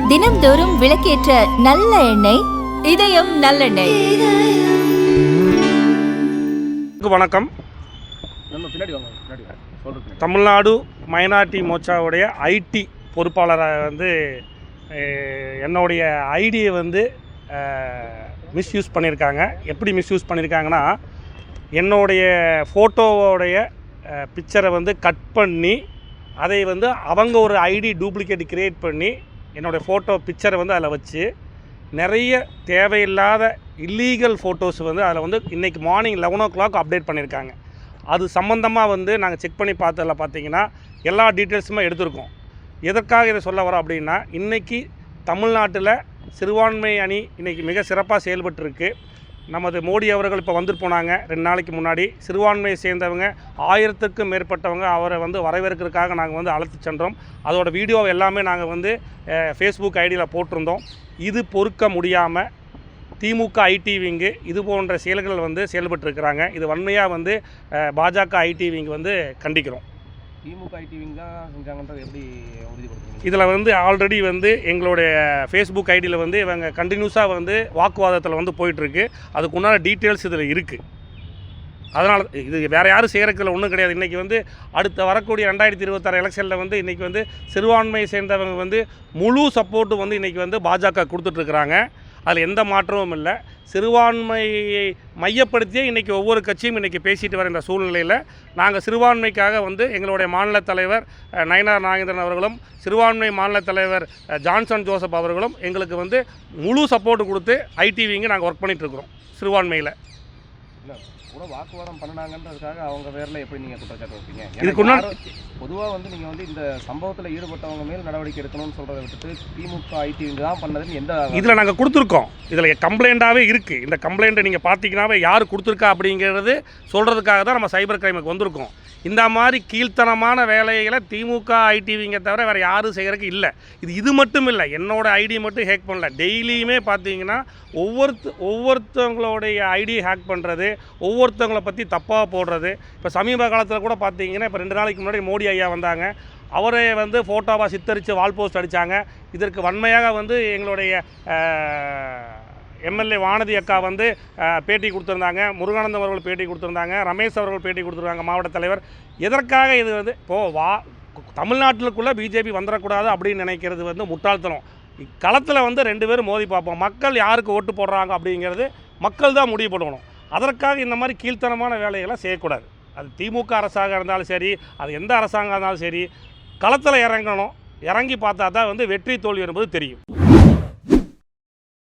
தினம்தோறும் விளக்கேற்ற நல்ல எண்ணெய் இதயம் நல்லெண்ணெய். வணக்கம். தமிழ்நாடு மைனாரிட்டி மோர்ச்சாவுடைய ஐடி பொறுப்பாளராக என்னுடைய ஐடியை மிஸ்யூஸ் பண்ணியிருக்காங்க. எப்படி மிஸ்யூஸ் பண்ணியிருக்காங்கன்னா, என்னுடைய ஃபோட்டோவோடைய பிக்சரை கட் பண்ணி அதை அவங்க ஒரு ஐடி டூப்ளிகேட் க்ரியேட் பண்ணி என்னுடைய ஃபோட்டோ பிக்சரை அதில் வச்சு நிறைய தேவையில்லாத இல்லீகல் ஃபோட்டோஸ் அதில் இன்றைக்கி மார்னிங் 11 o'clock அப்டேட் பண்ணியிருக்காங்க. அது சம்மந்தமாக நாங்கள் செக் பண்ணி பார்த்ததில் பார்த்திங்கன்னா எல்லா டீட்டெயில்ஸுமே எடுத்திருக்கோம். எதற்காக இதை சொல்ல வரோம் அப்படின்னா, இன்றைக்கி தமிழ்நாட்டில் சிறுபான்மை அணி இன்றைக்கி மிக சிறப்பாக செயல்பட்டுருக்கு. நமது மோடி அவர்கள் இப்போ வந்துட்டு போனாங்க 2 நாளைக்கு முன்னாடி. சிறுபான்மையை சேர்ந்தவங்க 1000க்கும் மேற்பட்டவங்க அவரை வரவேற்கிறதுக்காக நாங்கள் அழைத்து சென்றோம். அதோட வீடியோ எல்லாமே நாங்கள் ஃபேஸ்புக் ஐடியில் போட்டிருந்தோம். இது பொறுக்க முடியாமல் திமுக ஐடி விங்கு இது போன்ற செயல்கள் செயல்பட்டுருக்கிறாங்க. இது வன்மையாக பாஜக ஐடி விங் கண்டிக்கிறோம். திமுக ஐடி விங் தான் செஞ்சாங்கன்றது எப்படி உறுதிப்படுத்துறீங்க? இதில் ஆல்ரெடி எங்களுடைய ஃபேஸ்புக் ஐடியில் இவங்க கண்டினியூஸாக வாக்குவாதத்தில் போயிட்டுருக்கு. அதுக்குண்டான டீட்டெயில்ஸ் இதில் இருக்குது. அதனால் இது வேறு யாரும் செய்கிறதுல ஒன்றும் கிடையாது. இன்றைக்கி அடுத்த வரக்கூடிய 2026 எலெக்ஷனில் இன்றைக்கி சிறுபான்மையை சேர்ந்தவங்க முழு சப்போர்ட்டு இன்றைக்கி பாஜக கொடுத்துட்ருக்குறாங்க. அதில் எந்த மாற்றமும் இல்லை. சிறுபான்மையை மையப்படுத்தியே இன்றைக்கி ஒவ்வொரு கட்சியும் இன்றைக்கி பேசிட்டு வர இந்த சூழ்நிலையில் நாங்கள் சிறுபான்மைக்காக எங்களுடைய மாநில தலைவர் நயினார் நாகேந்திரன் அவர்களும் சிறுபான்மை மாநில தலைவர் ஜான்சன் ஜோசப் அவர்களும் எங்களுக்கு முழு சப்போர்ட்டு கொடுத்து ஐடிவிங்க நாங்கள் ஒர்க் பண்ணிகிட்ருக்குறோம் சிறுபான்மையில். இல்லை கூட வாக்குவாதம் பண்ணினாங்கன்றதுக்காக அவங்க பேரில் எப்படி நீங்கள் குற்றச்சாட்டு வைப்பீங்க? இதுக்கு பொதுவாக நீங்கள் இந்த சம்பவத்தில் ஈடுபட்டவங்க மேல் நடவடிக்கை எடுக்கணும்னு சொல்கிறத விட்டுட்டு திமுக ஐடி விங் தான் பண்ணதுன்னு எந்த இதில் நாங்கள் கொடுத்துருக்கோம். இதில் கம்ப்ளைண்ட்டாகவே இருக்குது. இந்த கம்ப்ளைண்ட்டை நீங்கள் பார்த்தீங்கன்னாவே யார் கொடுத்துருக்கா அப்படிங்கிறது சொல்கிறதுக்காக தான் நம்ம சைபர் கிரைமுக்கு வந்திருக்கோம். இந்த மாதிரி கீழ்த்தனமான வேலைகளை திமுக ஐடி விங்கை தவிர வேறு யாரும் செய்கிறதுக்கு இல்லை. இது மட்டும் இல்லை, என்னோடய ஐடி மட்டும் ஹேக் பண்ணல. டெய்லியுமே பார்த்தீங்கன்னா ஒவ்வொருத்தவங்களுடைய ஐடியை ஹேக் பண்ணுறது, ஒவ்வொருத்தவங்களை பற்றி தப்பாக போடுறது. இப்போ சமீப காலத்தில் கூட பார்த்தீங்கன்னா, இப்போ 2 நாளைக்கு முன்னாடி மோடி ஐயா வந்தாங்க. அவரை ஃபோட்டோவாக சித்தரித்து வால் போஸ்ட் அடித்தாங்க. இதற்கு வன்மையாக எங்களுடைய எம்எல்ஏ வானதி அக்கா பேட்டி கொடுத்துருந்தாங்க. முருகானந்தம் அவர்கள் பேட்டி கொடுத்துருந்தாங்க. ரமேஷ் அவர்கள் பேட்டி கொடுத்துருக்காங்க, மாவட்ட தலைவர். எதற்காக இது இப்போது தமிழ்நாட்டிலுக்குள்ளே பிஜேபி வந்துடக்கூடாது அப்படின்னு நினைக்கிறது முட்டாள்தனம். களத்தில் 2 பேரும் மோதி பார்ப்போம். மக்கள் யாருக்கு ஓட்டு போடுறாங்க அப்படிங்கிறது மக்கள் தான் முடிவு பண்ணணும். அதற்காக இந்த மாதிரி கீழ்த்தனமான வேலைகளை செய்யக்கூடாது. அது திமுக அரசாக இருந்தாலும் சரி, அது எந்த அரசாங்கம் இருந்தாலும் சரி, களத்தில் இறங்கணும். இறங்கி பார்த்தா தான் வெற்றி தோல்வி என்பது தெரியும்.